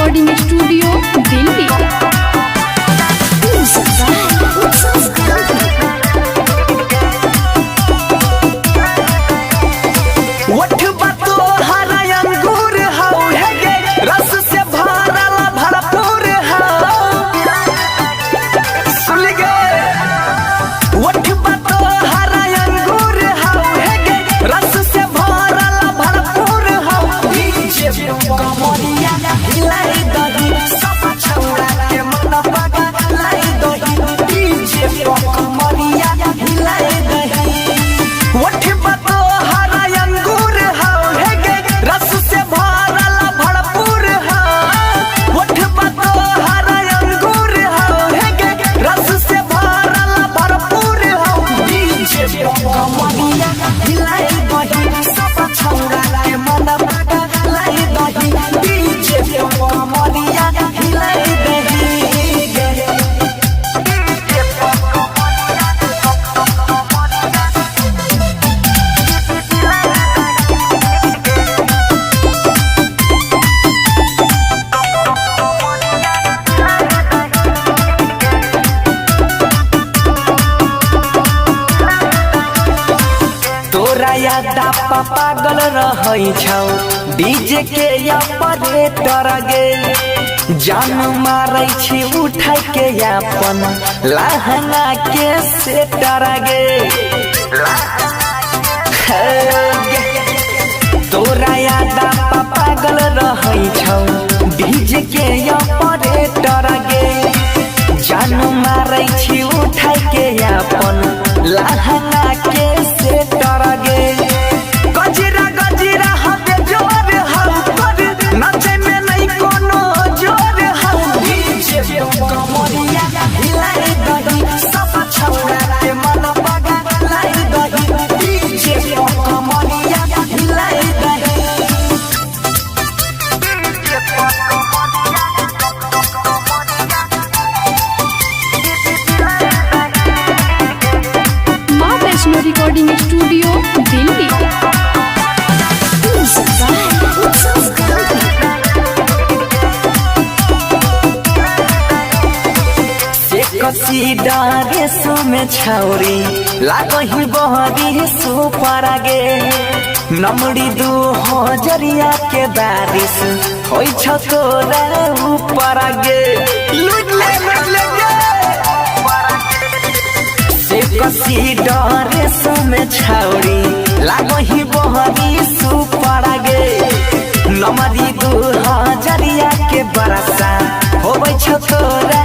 Recording studio Delhi. तोरा यादा पागल रहै छौ डीजे के ऑपरेटर गे जान मारै छी उठाई के अपन लहंगा के सेटर गे तोरा यादा पागल रहै छौ डीजे के ऑपरेटर गे जान मारै छी उठाई के अपन लहंगा के सेटर गे गजरा गजरा हबे जोर हम पर नाचे में नहीं कोनो जोर हम डीजे कमरिया हिलाई दही सब छौरा के मन पगलाई दही डीजे कमरिया हिलाई दही माँ वैष्णो रिकॉर्डिंग स्टूडियो दिल्ली। कसी डारे सो में छौरी लागही बहरी सुपर गे नमड़ी 2000 के बारिश होई छ तोरा ऊपर गे लूट ले से कसी डारे सो में छौरी लागही बहरी सुपर गे नमड़ी 2000 के बरसा होई छ तोरा